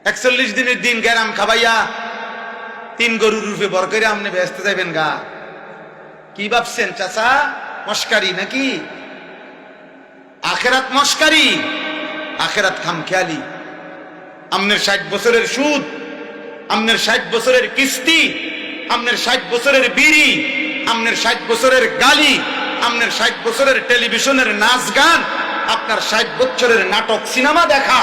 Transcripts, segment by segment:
41 দিনের দিন গেরাম খাবাইয়া 3 গরুর রূপে বর করে আপনি ব্যস্ত যাবেন গা। কি ভাবছেন চাচা? মস্কারি নাকি? আখেরাত মস্কারি, আখেরাত খামখেয়ালি। আমনের 60 বছরের সুদ, আমনের 60 বছরের কিস্তি, আমনের 60 বছরের বিড়ি, আমনের 60 বছরের গালি, আমনের 60 বছরের টেলিভিশনের নাচ গান, আপনার 60 বছরের নাটক সিনেমা দেখা,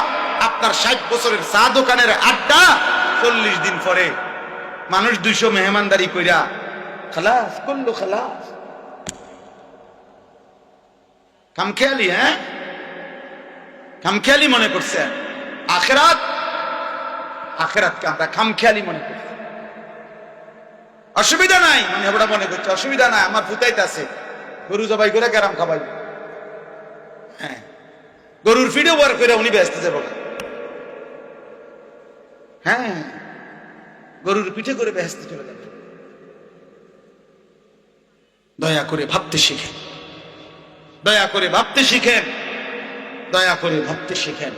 আপনার 60 বছরের চা দোকানের আড্ডা, 40 দিন পরে মানুষ 200 মেহমানদারি কইরা খালাস করলো। খালাস খামখেয়ালি। হ্যাঁ, খামখেয়ালি মনে করছে আখেরাত। আখেরাতকে আমরা খামখেয়ালি মনে করছি। অসুবিধা নাই মানে ওরা মনে করছে অসুবিধা নাই, আমার ফুতাইতে আছে, গরু জবাই করে গেরাম খাবাই। হ্যাঁ, গরুর ফিডও বার করে উনি ব্যস্ত যাবো। হ্যাঁ, গরুর পিঠে করে ব্যস্ত চলে যাবে। দয়া করে ভাবতে শিখেন, দয়া করে ভাবতে শিখেন, দয়া করে ভাবতে শিখেন।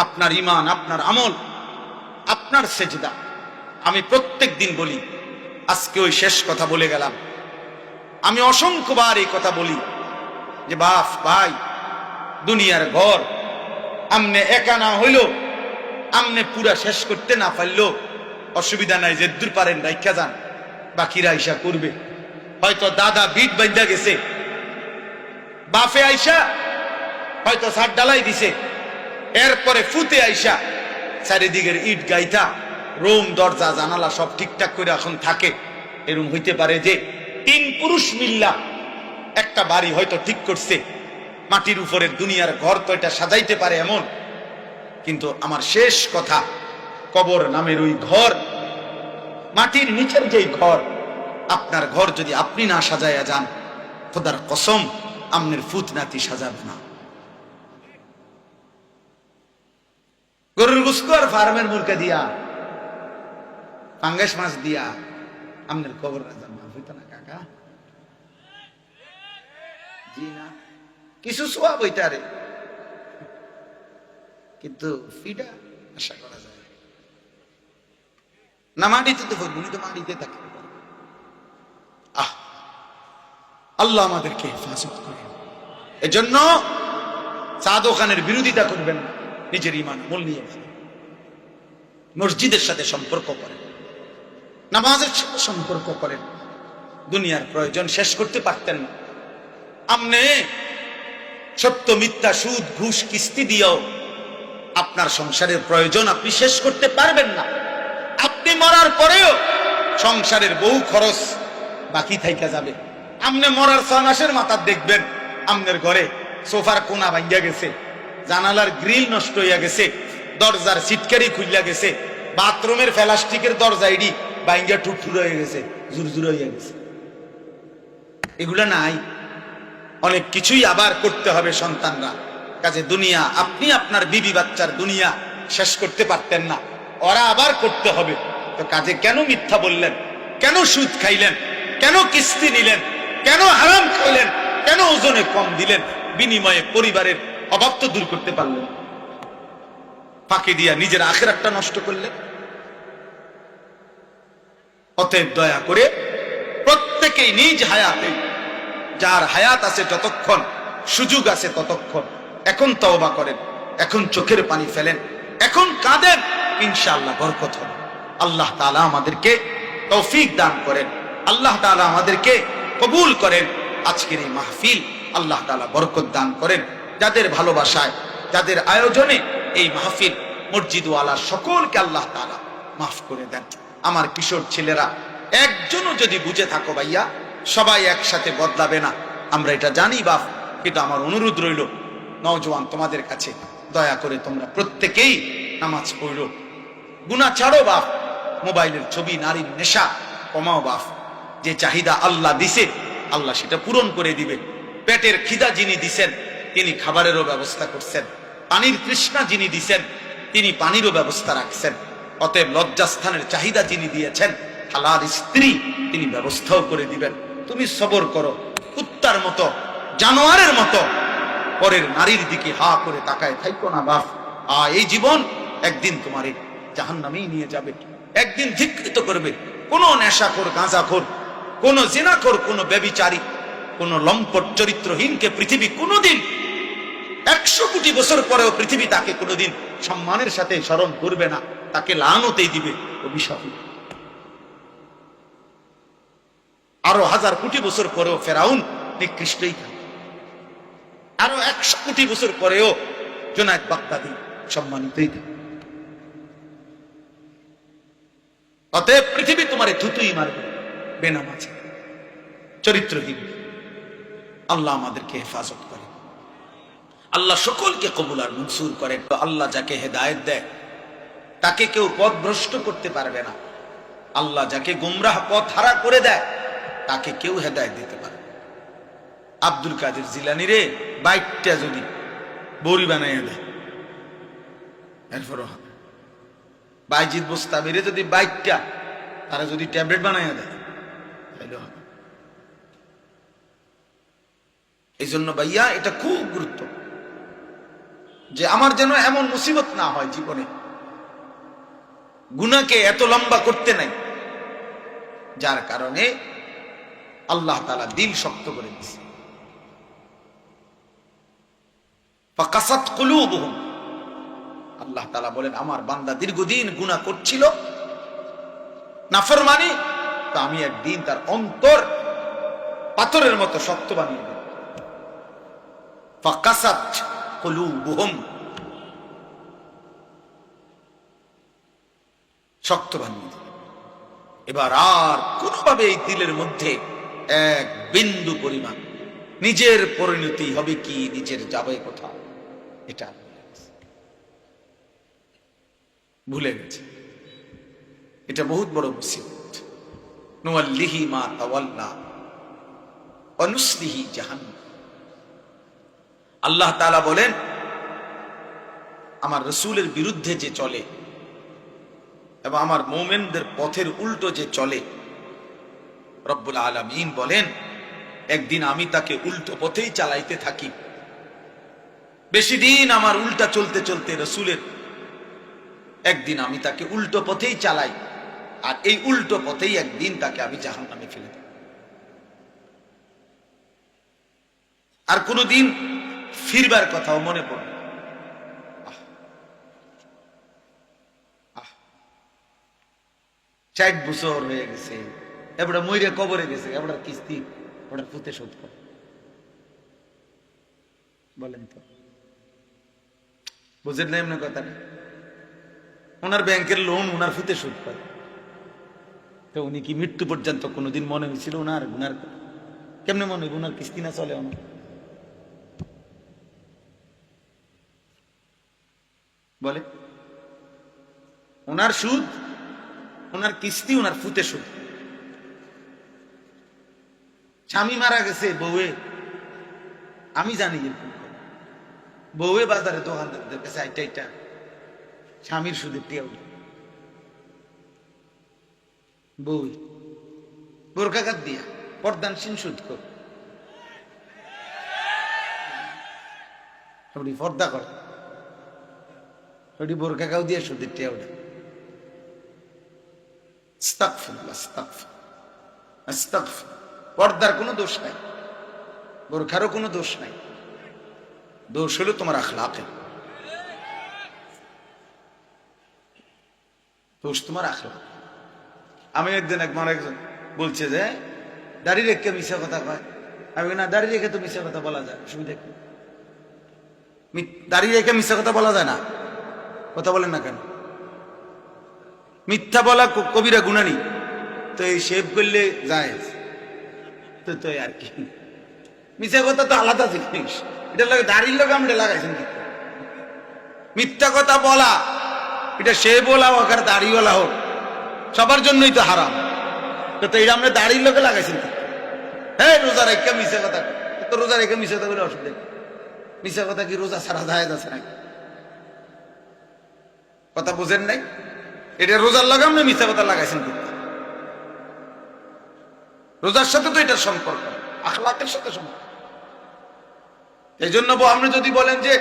আপনার ঈমান, আপনার আমল, আপনার সেজদা। আমি প্রত্যেক দিন বলি, আজকে ওই শেষ কথা বলে গেলাম। আমি অসংখ্যবার এই কথা বলি যে বাপ ভাই, দুনিয়ার ঘর আমনে একা না হইল, আমনে পুরা শেষ করতে না পারলো অসুবিধা নাই, যে দূর পারেন রাইখা যান, বাকিরা আইসা করবে। হয়তো দাদা বিট বাঁধা গেছে, বাফে আইসা হয়তো ছাদ ডালাই দিছে, এরপরে ফুতে আইসা চারিদিকের ইট গাইতা রোম দরজা জানালা সব ঠিকঠাক করে এখন থাকে। এরকম হইতে পারে যে 3 পুরুষ মিল্লা একটা বাড়ি হয়তো ঠিক করছে, মাটির উপরের দুনিয়ার ঘর তো এটা সাজাইতে পারে এমন। কিন্তু আমার শেষ কথা, কবর নামের ওই ঘর, মাটির নিচের যেই ঘর, আপনার ঘর যদি আপনি না সাজাইয়া যান, খোদার কসম আমনের ফুত নাতি সাজাবে না। গরুর গোশত আর ফার্মের মুরগা দিয়া, পাঙ্গাস মাছ দিয়া আমনের কবর রাজার মাফ হইতো না কাকা? জি না, কিছু সোয়াব হইতারে, কিন্তু ফিডা আশা করা যায় না। মাটিতে তো উনি তো মাটিতে থাকে। আল্লাহ আমাদেরকে হেফাজত করেন। এজন্য চা দোকানের বিরোধিতা করবেন না, নিজের ঈমান আমল নিয়ে মসজিদের সাথে সম্পর্ক করেন, নামাজের সাথে সম্পর্ক করেন। দুনিয়ার প্রয়োজন শেষ করতে পারতেন না আমনে সত্য মিথ্যা সুদ ঘুষ কিস্তি দিয়েও আপনার সংসারের প্রয়োজন আপনি শেষ করতে পারবেন না। আপনি মরার পরেও সংসারের বহু খরচ বাকি থাইকা যাবে। আমনে মরার 6 মাসের মাথা দেখবেন আমনের ঘরে সোফার কোনা ভাঙ্গা গেছে, জানালার গ্রিল নষ্ট হইয়া গেছে, দরজার সিটকারি খুইলা গেছে, বাথরুমের প্লাস্টিকের দরজা ইডি ভাঙ্গা ঠুকঠুর হয়ে গেছে, জুরজুর হইয়া গেছে। এগুলা নাই, অনেক কিছুই আবার করতে হবে সন্তানরা। কাজে দুনিয়া, আপনি আপনার বিবি বাচ্চার দুনিয়া শেষ করতে পারতেন না, ওরা আবার করতে হবে। তো কাজে কেন মিথ্যা বললেন? কেন সুদ খাইলেন? কেন কিস্তি নিলেন? কেন হারাম খাইলেন? কেন ওজনে কম দিলেন? বিনিময়ে পরিবারের অভাব তো দূর করতে পারলেন, ফাঁকি দিয়া নিজের আখিরাতটা নষ্ট করলেন। অতএব দয়া করে প্রত্যেকেই নিজ হায়াতে, যার হায়াত আছে যতক্ষণ, সুযোগ আছে ততক্ষণ, এখন তওবা করেন, এখন চোখের পানি ফেলেন, এখন কাঁদেন, ইনশাআল্লাহ বরকত হবে। আল্লাহ তাআলা আমাদেরকে তৌফিক দান করেন, আল্লাহ তাআলা আমাদেরকে কবুল করেন। আজকের এই মাহফিল আল্লাহ তাআলা বরকত দান করেন। যাদের ভালোবাসায়, যাদের আয়োজনে এই মাহফিল, মসজিদওয়ালা সকলকে আল্লাহ তাআলা মাফ করে দেন। আমার কিশোর ছেলেরা, একজনও যদি বুঝে থাকো ভাইয়া, সবাই একসাথে বদলাবে না, আমরা এটা জানি বাপ, কিন্তু আমার অনুরোধ রইল নওজোয়ান তোমাদের কাছে, দয়া করে তোমরা প্রত্যেকেই নামাজ পড়ো, গুনাহ ছাড়ো বাপ, মোবাইলের ছবি, নারীর নেশা কমাও বাপ। যে চাহিদা আল্লাহ দিছে, আল্লাহ সেটা পূরণ করে দিবে। পেটের খিদা যিনি দিছেন, তিনি খাবারেরও ব্যবস্থা করছেন। পানির তৃষ্ণা যিনি দিছেন, তিনি পানিরও ব্যবস্থা রাখছেন। অতএব লজ্জাস্থানের চাহিদা যিনি দিয়েছেন, হালাল স্ত্রী, তিনি ব্যবস্থাও করে দিবেন। তুমি সবর করো, কুত্তার মতো, জানোয়ারের মতো পরের নারীর দিকে হা করে তাকায় থাইকো না বাপ। এই জীবন একদিন তোমারে জাহান্নামেই নিয়ে যাবে। একদিন ধিক্কৃত করবে কোন নেশাখোর, গাঁজাখোর, কোন জিনাখোর, কোন ব্যভিচারী, কোন লম্পট চরিত্রহীনকে পৃথিবী কোনোদিন 100 কোটি বছর পরেও পৃথিবী তাকে কোনোদিন সম্মানের সাথে স্মরণ করবে না, তাকে লানতেই দিবে, অভিশাপ। আরো 1000 কোটি বছর পরেও ফেরাউন নিকৃষ্টই থাকে, আরো 100 কোটি বছর পরেও জুনায়েদ বাগদাদি সম্মানিতই থাকে। অতএব পৃথিবী তোমারে থুতুই মারবে বেনামাজি, চরিত্রহীন। আল্লাহ আমাদেরকে হেফাজত করে, আল্লাহ সকলকে কবুল আর মনসুর করেন। আল্লাহ যাকে হেদায়েত দেয় তাকে কেউ পথভ্রষ্ট করতে পারবে না। আল্লাহ যাকে গুমরাহ পথ হারা করে দেয় তাকে কেউ হেদায়েত দিতে পারে। আব্দুল কাদের জিলানী রে বাইকটা যদি বড়ি বানাইয়া দেয় এরপরও হবে। বাইজিদ বোস্তামিরে যদি বাইকটা তারা যদি ট্যাবলেট বানাইয়া দেয় তাহলে হবে। এই জন্য ভাইয়া এটা খুব গুরুত্ব যে আমার যেন এমন মুসিবত না হয় জীবনে, গুনাহকে এত লম্বা করতে নাই যার কারণে আল্লাহ তাআলা দিল শক্ত করে দিয়েছে। ফাকাসাত কুলুবুহুম, আল্লাহ তাআলা বলেন আমার বান্দা দীর্ঘদিন গুনাহ করছিল, নাফরমানি, তো আমি একদিন তার অন্তর পাথরের মতো শক্ত বানিয়ে দেব। ফাকাসাত কুলুবুহুম, শক্ত বানিয়ে দেব। এবার আর কোনোভাবে এই দিলের মধ্যে এক বিন্দু পরিমাণ নিজের পরিণতি হবে কি, নিজের যাবে কোথাও, এটা ভুলে গেছে। এটা বহুত বড় মুসিবত। নুওয়াল্লিহি মা তাওয়াল্লা ওয়া নুসলিহি জাহান্নাম। আল্লাহ তাআলা বলেন আমার রাসূলের বিরুদ্ধে যে চলে এবং আমার মুমিনদের পথের উল্টো যে চলে, রব্বুল আলামিন বলেন একদিন আমি তাকে উল্টো পথেই চালাইতে থাকি। বেশি দিন আমার উল্টা চলতে চলতে রাসূলের একদিন আমি তাকে উল্টো পথেই চালাই, আর এই উল্টো পথেই একদিন তাকে আমি জাহান্নামে ফেলে দেব। আর কোনদিন ফিরবার কথাও মনে পড়ে। 60 বছর হয়ে গেছে, এবার মইরে কবরে গেছে, এবার কিস্তি ওটা ফুতে শোধ করে। বলেন তো, বুঝেন না এমন কথাটা? ওনার ব্যাংকের লোন ওনার ফুতে শোধ করে, তো উনি কি মৃত্যু পর্যন্ত কোনোদিন মনে হয়েছিল ওনার গুনার? কেমনে মনে হয় ওনার কিস্তি না চলে? ওনার বলে ওনার সুদ, ওনার কিস্তি, ওনার ফুতে সুদ। স্বামী মারা গেছে, বউয়ে, আমি জানি বউয়ে বাজারে দোকানদারদের কাছে আইটা আইটা স্বামীর সুদের টিয়া উঠে, বউ বোরকাঘাত দিয়া পর্দানসীন সুদ কর, পর্দা কর, ওটি বোরকাঘাও দিয়ে সুদের টিয়া উঠে। পর্দার কোনো দোষ নাই, বোরখারও কোনো দোষ নাই, দোষ হলো তোমার আখলাকে, দোষ তোমার আখলাক। আমি একদিন একজন বলছে যে দাড়ি রেখে মিশা কথা কয়, আমি না দাড়ি রেখে তো মিশা কথা বলা যায়, অসুবিধা কি? দাড়ি রেখে মিশা কথা বলা যায় না, কথা বলেন না কেন? মিথ্যা বলা কবিরা গুনানি, তো এই শেভ করলে যায় তো আর কি, মিথ্যা কথা তো আলাদা জিনিস, এটা লাগে দাড়ির লোক আমরা লাগাইছেন। মিথ্যা কথা বলা এটা সে বলা হোক আর দাড়িওয়ালা হোক, সবার জন্যই তো হারাম, তো এটা আমরা দাড়ির লোকে লাগাইছেন। হ্যাঁ, রোজা রেখে মিশা কথা, তো রোজা রেখে মিশা কথা বলে অসুবিধা, মিশা কথা কি রোজা ছাড়া যায় আছে নাকি? কথা বুঝেন নাই? এটা রোজার লাগে আমরা মিথ্যা কথা লাগাইছেন। রোজার সাথে তো এটার সম্পর্ক, আখলাকের সাথে সম্পর্ক। এই জন্য আপনি যদি বলেন যে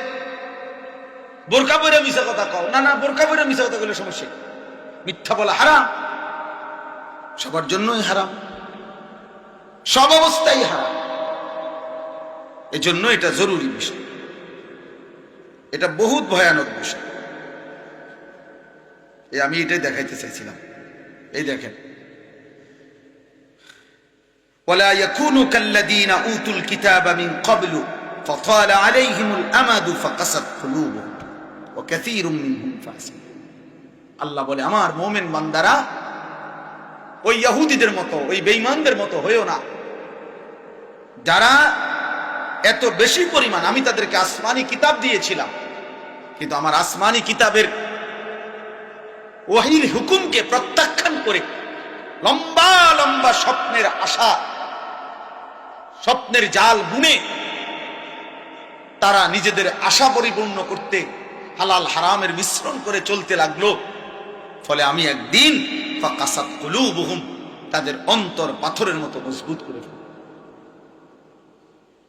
বোরকা পরে মিশা কথা কও, না না বোরকা পরে মিশা কথা বলে সমস্যা। মিথ্যা বলা হারাম, সবার জন্যই হারাম, সব অবস্থায় হারাম। এজন্য এটা জরুরি বিষয়, এটা বহুত ভয়ানক বিষয়। আমি এটাই দেখাইতে চাইছিলাম। এই দেখেন, ولا يكونوا كالذين اوتوا الكتاب من قبل فطال عليهم الامد فقست قلوبهم وكثير منهم فاسقون। আল্লাহ বলে আমার মুমিন বান্দারা ওই ইহুদিদের মতো, ওই বেঈমানদের মতো হয়ো না, যারা এত বেশি পরিমাণ, আমি তাদেরকে আসমানি কিতাব দিয়েছিলাম, কিন্তু আমার আসমানি কিতাবের ওহীর হুকুমকে প্রত্যাখ্যান করে লম্বা লম্বা স্বপ্নের আশা, স্বপ্নের জাল বুনে তারা নিজেদের আশা পরিপূর্ণ করতে হালাল হারামের মিশ্রণ করে চলতে লাগলো। ফলে আমি একদিন ফাকাসাত কুলুবুহুম, তাদের অন্তর পাথরের মতো মজবুত করে ফেলব।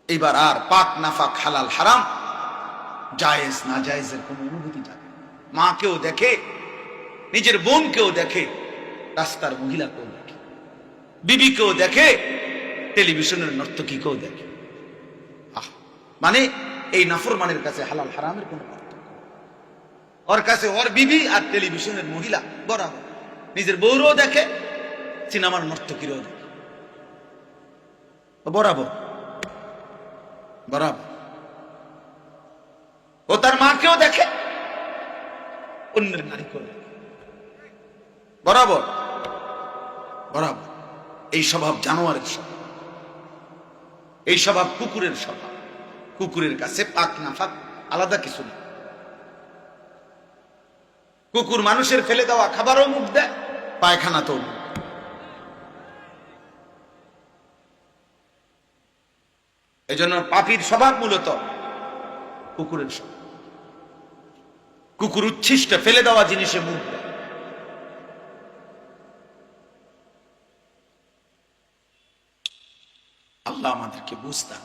এইবার আর পাক নাফাক হালাল হারাম, জায়েজ না জায়েজের কোনো অনুভূতি থাকে। মাকেও দেখে, নিজের বোনকেও দেখে, রাস্তার মহিলাকেও দেখে, বিবিকেও দেখে, টেলিভিশনের নর্তকীকেও দেখে। মানে এই নাফরমানের কাছে হালাল হারামের কোনো পার্থক্য, ওর কাছে ওর বিবি আর টেলিভিশনের মহিলা বরাবর। নিজের বউরও দেখে, সিনেমার নর্তকীরও দেখে, বরাবর বরাবর। ও তার মাকেও দেখে, অন্যের নারীকেও দেখে, বরাবর বরাবর। এই স্বভাব জানোয়ারের স্বভাব, এই স্বভাব কুকুরের স্বভাব। কুকুরের কাছে পাক নাফাক আলাদা কিছু না। কুকুর মানুষের ফেলে দেওয়া খাবারও মুখ দেয়, পায়খানা তো। এই জন্য পাপীর স্বভাব মূলত কুকুরের স্বভাব। কুকুর উচ্ছিষ্ট ফেলে দেওয়া জিনিসে মুখ দেয়। আল্লাহ আমাদেরকে বুঝতে